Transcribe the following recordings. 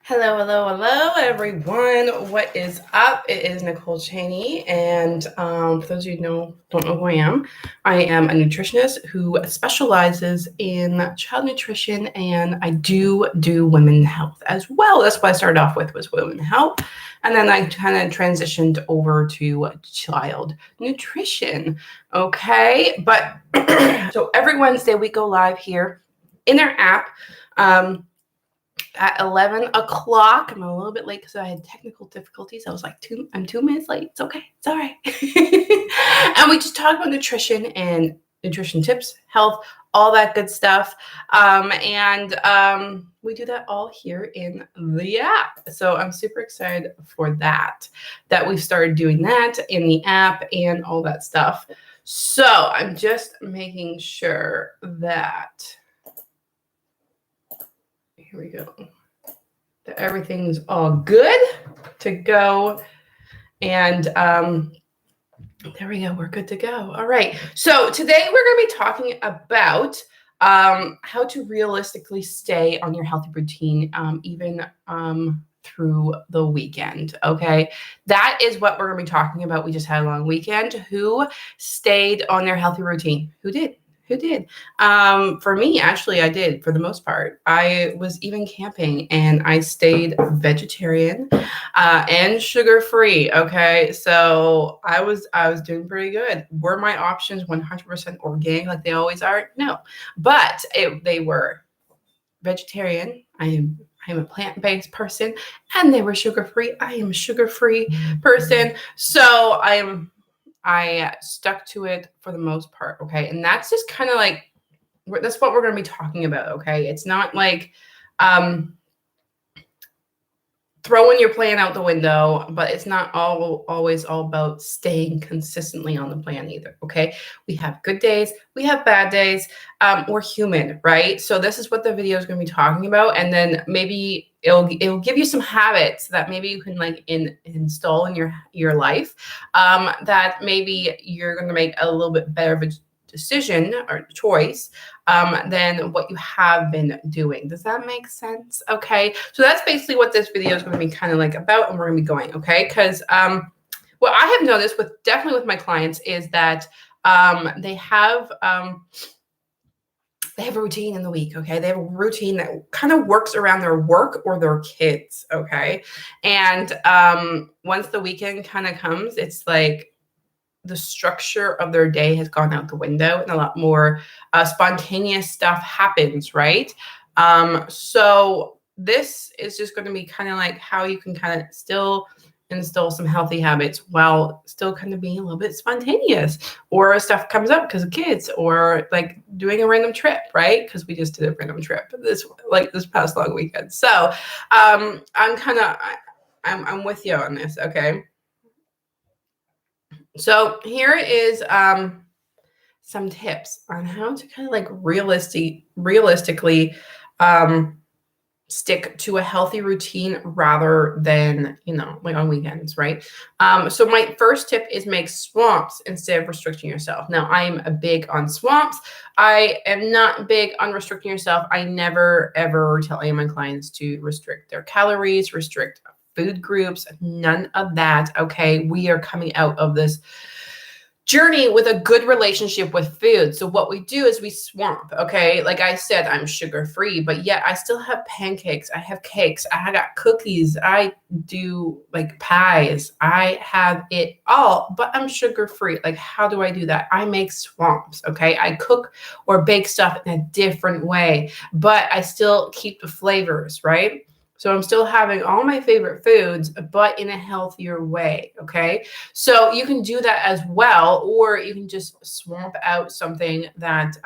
Hello, hello, hello, everyone. What is up? It is Nicole Cheney, and for those of you who don't know who I am a nutritionist who specializes in child nutrition, and I do women health as well. That's what I started off with, was women health, and then I kind of transitioned over to child nutrition. Okay, but so every Wednesday we go live here in our app. At 11 o'clock. I'm a little bit late because I had technical difficulties. I was like, I'm 2 minutes late. It's okay. It's all right. And we just talk about nutrition and nutrition tips, health, all that good stuff. We do that all here in the app. So I'm super excited for that we've started doing that in the app and all that stuff. So I'm just making sure that here we go. That everything's all good to go. And there we go. We're good to go. All right. So today we're going to be talking about how to realistically stay on your healthy routine, even through the weekend. Okay. That is what we're going to be talking about. We just had a long weekend. Who stayed on their healthy routine? Who did? Who did? For me, actually, I did for the most part. I was even camping and I stayed vegetarian and sugar-free. Okay, so I was doing pretty good. Were my options 100% organic like they always are? No, but they were vegetarian. I am a plant-based person, and they were sugar-free. I am a sugar-free person, so I stuck to it for the most part, okay? And that's just kind of like, that's what we're going to be talking about, okay? It's not like throwing your plan out the window, but it's not always all about staying consistently on the plan either, okay? We have good days, we have bad days. We're human, right? So this is what the video is going to be talking about, and then maybe it'll give you some habits that maybe you can like install in your life, that maybe you're going to make a little bit better of a decision or choice than what you have been doing. Does that make sense? Okay, so that's basically what this video is going to be kind of like about, and we're going to be going, okay? Because what I have noticed definitely with my clients is that they have a routine in the week, okay? They have a routine that kind of works around their work or their kids, okay? And once the weekend kind of comes, it's like the structure of their day has gone out the window, and a lot more spontaneous stuff happens, right? So this is just going to be kind of like how you can kind of still install some healthy habits while still kind of being a little bit spontaneous, or stuff comes up because of kids, or like doing a random trip, right? Because we just did a random trip this past long weekend. So I'm with you on this, okay? So here is some tips on how to kind of like realistically stick to a healthy routine rather than, like on weekends, right? So my first tip is make swamps instead of restricting yourself. Now, I'm big on swamps. I am not big on restricting yourself. I never, ever tell any of my clients to restrict their calories, restrict food groups, none of that, okay? We are coming out of this journey with a good relationship with food. So what we do is we swamp, okay? Like I said, I'm sugar-free, but yet I still have pancakes. I have cakes. I got cookies. I do like pies. I have it all, but I'm sugar-free. Like, how do I do that? I make swamps, okay? I cook or bake stuff in a different way, but I still keep the flavors, right? So I'm still having all my favorite foods, but in a healthier way, okay? So you can do that as well, or you can just swamp out something that,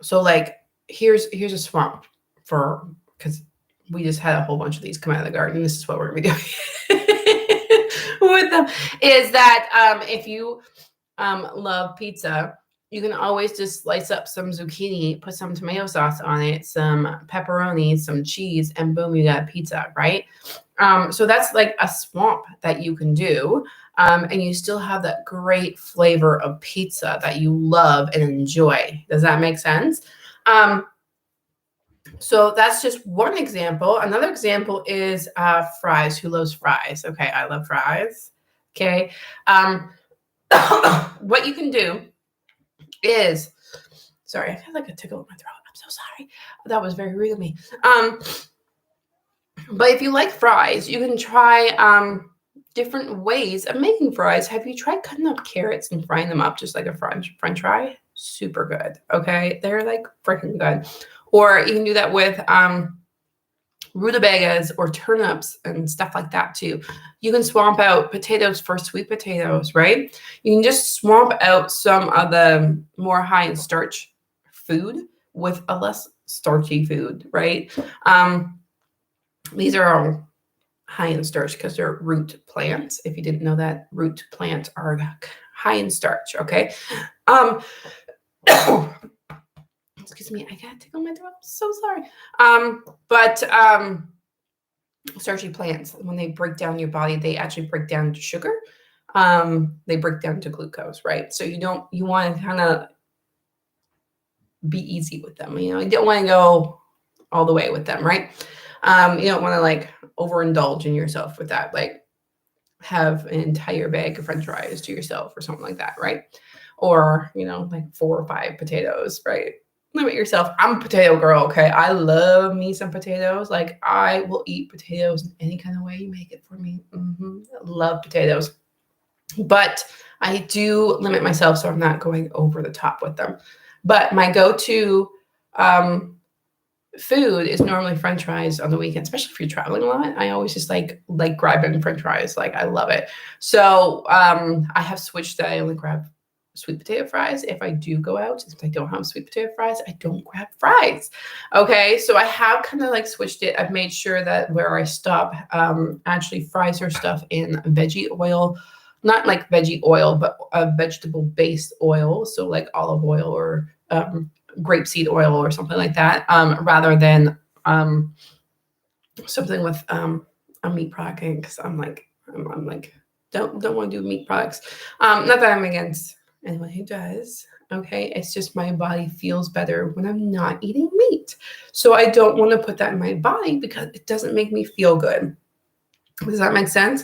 so like, here's a swamp because we just had a whole bunch of these come out of the garden. This is what we're gonna be doing with them, is that if you love pizza, you can always just slice up some zucchini, put some tomato sauce on it, some pepperoni, some cheese, and boom, you got pizza, right? So that's like a swamp that you can do. And you still have that great flavor of pizza that you love and enjoy. Does that make sense? So that's just one example. Another example is fries. Who loves fries? Okay, I love fries. Okay. What you can do is, sorry, I feel like a tickle in my throat. I'm so sorry. That was very rude of me. But if you like fries, you can try different ways of making fries. Have you tried cutting up carrots and frying them up just like a french fry? Super good. Okay, they're like freaking good. Or you can do that with rutabagas or turnips and stuff like that too. You can swamp out potatoes for sweet potatoes, right? You can just swamp out some of the more high in starch food with a less starchy food, right? These are all high in starch because they're root plants. If you didn't know that, root plants are high in starch, okay? Excuse me, I gotta tickle my throat. I'm so sorry. But starchy plants, when they break down your body, they actually break down to sugar. They break down to glucose, right? So you want to kind of be easy with them. You don't want to go all the way with them, right? You don't want to like overindulge in yourself with that, like have an entire bag of French fries to yourself or something like that, right? Or like 4 or 5 potatoes, right? Limit yourself. I'm a potato girl, okay? I love me some potatoes. Like I will eat potatoes in any kind of way you make it for me. Love potatoes, but I do limit myself so I'm not going over the top with them. But my go-to food is normally French fries on the weekend, especially if you're traveling a lot. I always just like grabbing French fries. Like I love it. So I have switched that I only grab sweet potato fries. If I do go out, since I don't have sweet potato fries, I don't grab fries. Okay, so I have kind of like switched it. I've made sure that where I stop actually fries or stuff in veggie oil, not like veggie oil, but a vegetable based oil. So like olive oil or grapeseed oil or something like that, rather than something with a meat product. Because I'm like don't want to do meat products. Not that I'm against anyone who does. Okay, it's just my body feels better when I'm not eating meat, so I don't want to put that in my body because it doesn't make me feel good. Does that make sense?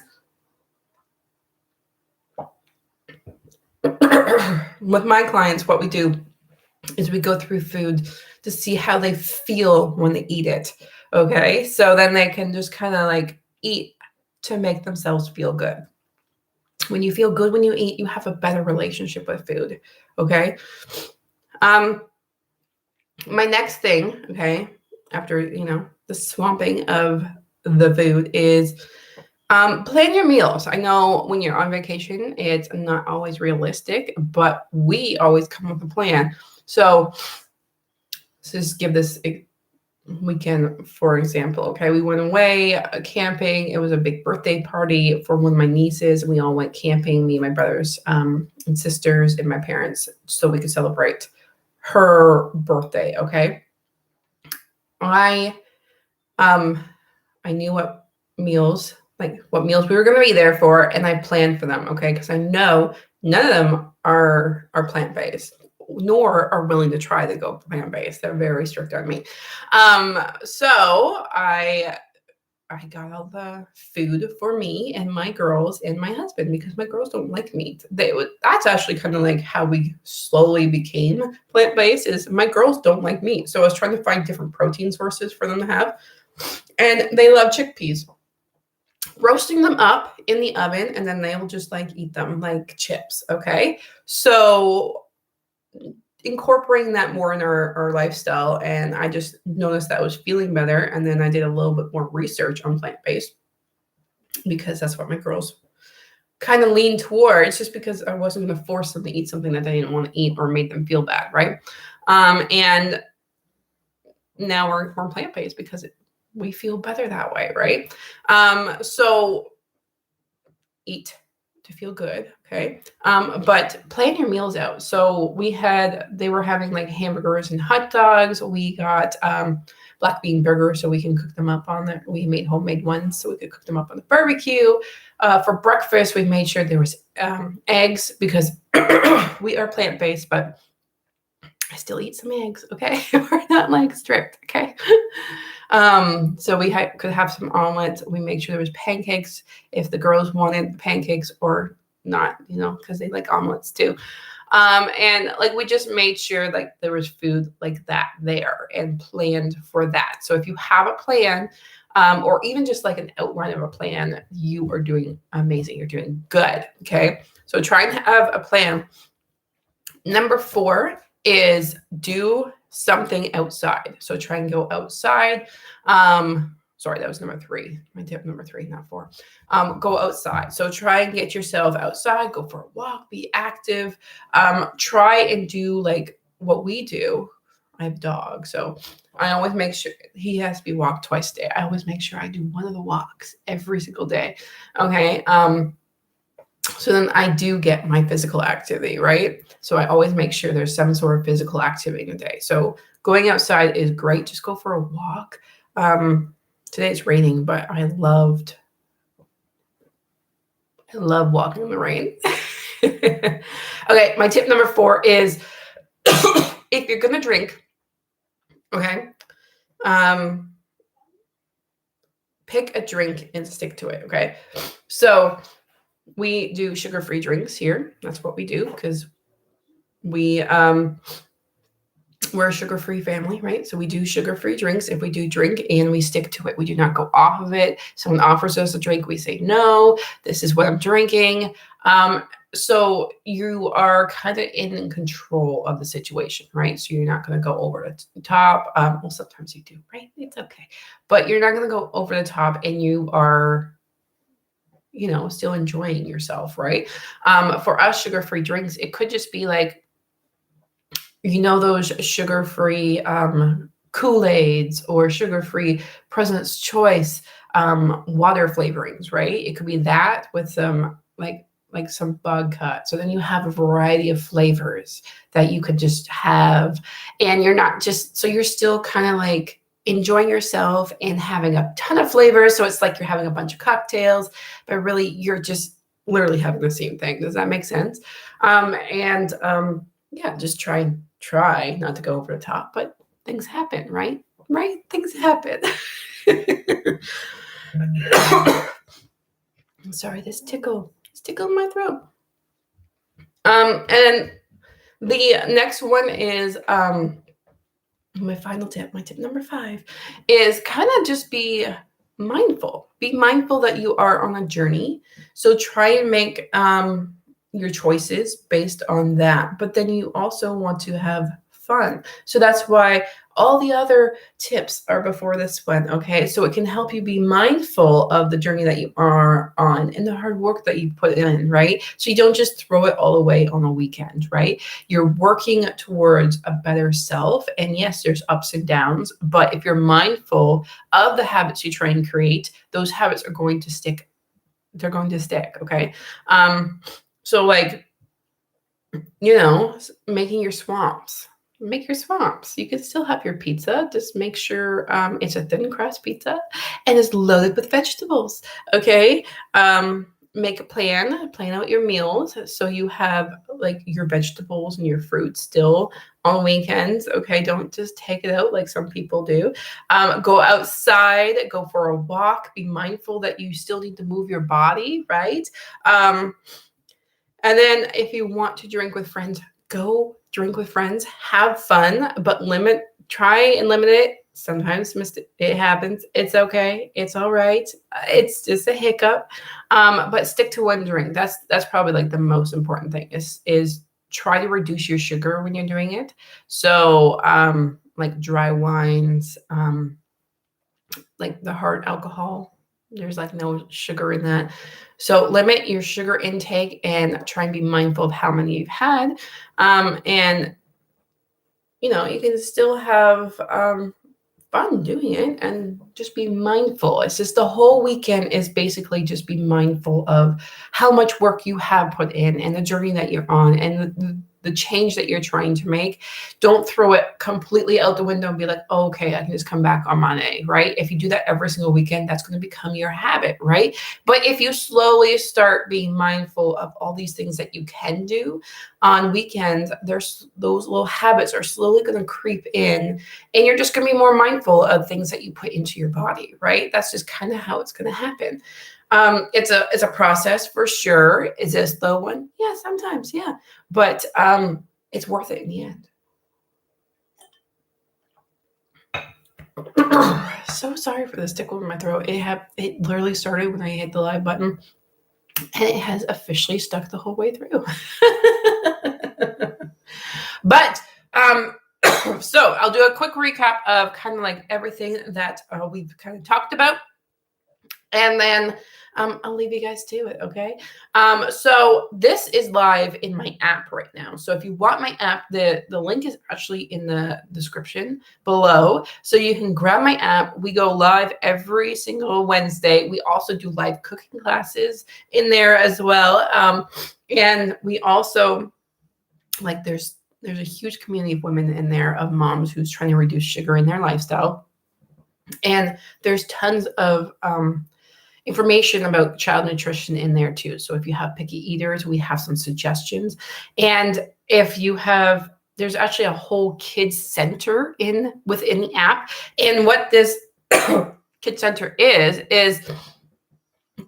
With my clients, what we do is we go through food to see how they feel when they eat it. Okay, so then they can just kind of like eat to make themselves feel good. When you feel good when you eat, you have a better relationship with food. Okay. My next thing, okay, after the swamping of the food is plan your meals. I know when you're on vacation, it's not always realistic, but we always come up with a plan. So just give this weekend, for example. Okay, we went away camping. It was a big birthday party for one of my nieces. We all went camping, me and my brothers and sisters and my parents, so we could celebrate her birthday. Okay, I knew what meals we were going to be there for, and I planned for them. Okay, because I know none of them are plant-based, nor are willing to try to go plant-based. They're very strict on me. So I got all the food for me and my girls and my husband because my girls don't like meat. That's actually kind of like how we slowly became plant-based. Is my girls don't like meat, so I was trying to find different protein sources for them to have, and they love chickpeas. Roasting them up in the oven, and then they'll just like eat them like chips. Okay, so incorporating that more in our lifestyle, and I just noticed that I was feeling better, and then I did a little bit more research on plant-based because that's what my girls kind of lean towards, just because I wasn't going to force them to eat something that they didn't want to eat or made them feel bad, right? And now we're plant-based because we feel better that way, right? So eat to feel good, okay? But plan your meals out. So they were having like hamburgers and hot dogs. We got black bean burgers so we can cook them up we made homemade ones so we could cook them up on the barbecue. For breakfast, we made sure there was eggs because we are plant-based, but I still eat some eggs, okay? We're not like strict, okay? So we could have some omelets. We make sure there was pancakes if the girls wanted pancakes or not, because they like omelets too. And like we just made sure like there was food like that there and planned for that. So if you have a plan, or even just like an outline of a plan, you are doing amazing. You're doing good. Okay. So try and have a plan. Number 4 is do something outside. So try and go outside. Sorry, that was number 3. My tip number 3, not 4. Go outside. So try and get yourself outside. Go for a walk. Be active. Try and do like what we do. I have a dog, so I always make sure he has to be walked twice a day. I always make sure I do one of the walks every single day. Okay. So then I do get my physical activity, right? So I always make sure there's some sort of physical activity in a day. So going outside is great. Just go for a walk. Today it's raining, but I love walking in the rain. Okay, my tip number 4 is if you're going to drink, okay, pick a drink and stick to it, okay? So we do sugar-free drinks here. That's what we do because we're a sugar-free family, right? So we do sugar-free drinks if we do drink and we stick to it. We do not go off of it. Someone offers us a drink, we say, no, this is what I'm drinking. So you are kind of in control of the situation, right? So you're not going to go over the top. Well, sometimes you do, right? It's okay. But you're not going to go over the top and you are still enjoying yourself, right? For us, sugar-free drinks, it could just be like, those sugar-free Kool-Aids or sugar-free President's Choice water flavorings, right? It could be that with some like some bug cut. So then you have a variety of flavors that you could just have, and you're still kind of like enjoying yourself and having a ton of flavors. So it's like you're having a bunch of cocktails, but really you're just literally having the same thing. Does that make sense? Yeah, just try not to go over the top, but things happen, right? Right? Things happen. I'm sorry, this tickle in my throat. And the next one is my final tip, my tip number 5 is kind of just be mindful. Be mindful that you are on a journey. So try and make your choices based on that. But then you also want to have fun. So that's why all the other tips are before this one, okay? So it can help you be mindful of the journey that you are on and the hard work that you put in, right? So you don't just throw it all away on a weekend, right? You're working towards a better self. And yes, there's ups and downs, but if you're mindful of the habits you try and create, those habits are going to stick. They're going to stick, okay? So like, making your swamps. Make your swamps. You can still have your pizza. Just make sure it's a thin crust pizza and it's loaded with vegetables. Okay. Make a plan out your meals. So you have like your vegetables and your fruit still on weekends. Okay. Don't just take it out like some people do. Go outside, go for a walk. Be mindful that you still need to move your body. Right. And then if you want to drink with friends, go drink with friends, have fun, but try and limit it. Sometimes it happens. It's okay. It's all right. It's just a hiccup. But stick to one drink. That's probably like the most important thing is try to reduce your sugar when you're doing it. So like dry wines, like the hard alcohol, there's like no sugar in that. So limit your sugar intake and try and be mindful of how many you've had. And, you can still have fun doing it and just be mindful. It's just the whole weekend is basically just be mindful of how much work you have put in and the journey that you're on and the change that you're trying to make. Don't throw it completely out the window and be like, oh, okay, I can just come back on Monday, right? If you do that every single weekend, that's going to become your habit, right? But if you slowly start being mindful of all these things that you can do on weekends, there's those little habits are slowly going to creep in, and you're just going to be more mindful of things that you put into your body, right? That's just kind of how it's going to happen. It's a process for sure. Is it a slow one? Yeah, sometimes, yeah. But it's worth it in the end. So sorry for this tickle in my throat. It literally started when I hit the live button, and it has officially stuck the whole way through. But so I'll do a quick recap of kind of like everything that we've kind of talked about. And then I'll leave you guys to it, okay? So this is live in my app right now. So if you want my app, the link is actually in the description below. So you can grab my app. We go live every single Wednesday. We also do live cooking classes in there as well. And we also, like, there's a huge community of women in there, of moms who's trying to reduce sugar in their lifestyle. And there's tons of information about child nutrition in there too. So if you have picky eaters, we have some suggestions. And if you have, there's actually a whole kids center within the app. And what this kids center is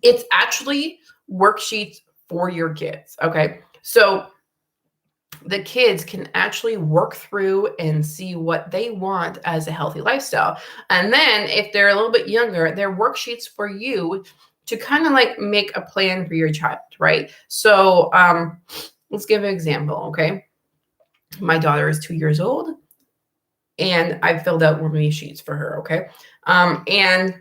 it's actually worksheets for your kids. Okay. So the kids can actually work through and see what they want as a healthy lifestyle. And then if they're a little bit younger, they're worksheets for you to kind of like make a plan for your child, right? So let's give an example, okay? My daughter is 2 years old, and I filled out one of these sheets for her, okay? And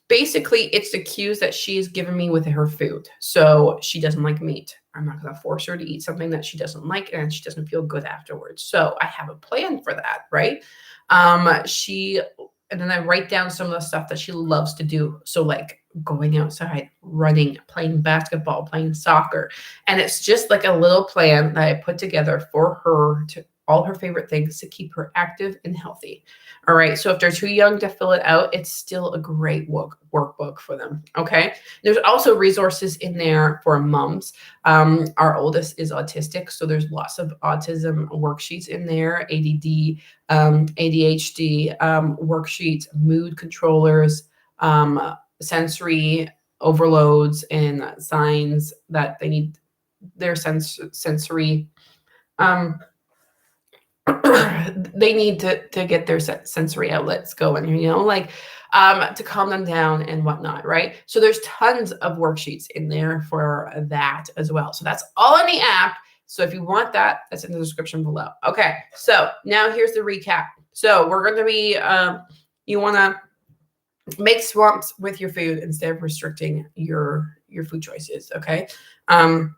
basically, it's the cues that she's given me with her food. So she doesn't like meat. I'm not going to force her to eat something that she doesn't like and she doesn't feel good afterwards. So I have a plan for that, right? And then I write down some of the stuff that she loves to do. So like going outside, running, playing basketball, playing soccer. And it's just like a little plan that I put together for her, to all her favorite things to keep her active and healthy. All right. So if they're too young to fill it out, it's still a great workbook for them. Okay. There's also resources in there for moms. Our oldest is autistic, so there's lots of autism worksheets in there, ADD, ADHD worksheets, mood controllers, sensory overloads, and signs that they need their sensory. They need to get their sensory outlets going, to calm them down and whatnot, right? So there's tons of worksheets in there for that as well. So that's all in the app. So if you want that, that's in the description below. Okay, so now here's the recap. So we're going to be, you want to make swamps with your food instead of restricting your food choices, okay? When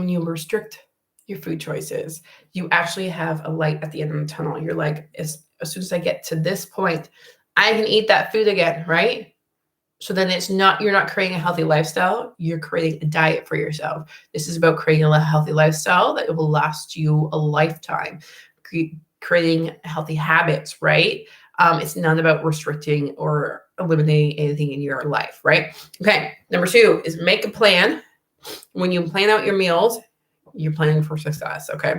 you restrict your food choices, you actually have a light at the end of the tunnel. You're like, as soon as I get to this point, I can eat that food again, right? So then you're not creating a healthy lifestyle. You're creating a diet for yourself. This is about creating a healthy lifestyle that will last you a lifetime, creating healthy habits, right? It's not about restricting or eliminating anything in your life, right? Okay. Number 2 is make a plan. When you plan out your meals, you're planning for success, okay?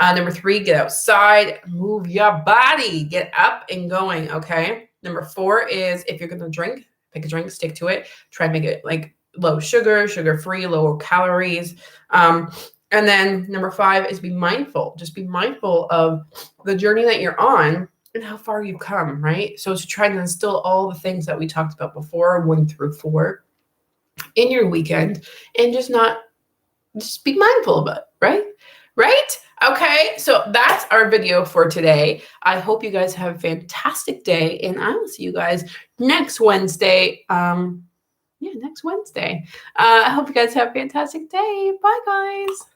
Number 3, get outside, move your body, get up and going, okay? Number 4 is, if you're going to drink, pick a drink, stick to it. Try and make it like low sugar, sugar-free, lower calories. And then number 5 is be mindful. Just be mindful of the journey that you're on and how far you've come, right? So to try and instill all the things that we talked about before, 1 through 4, in your weekend, and just be mindful of it, right? Right? Okay, so that's our video for today. I hope you guys have a fantastic day, and I will see you guys next Wednesday. Next Wednesday. I hope you guys have a fantastic day. Bye, guys.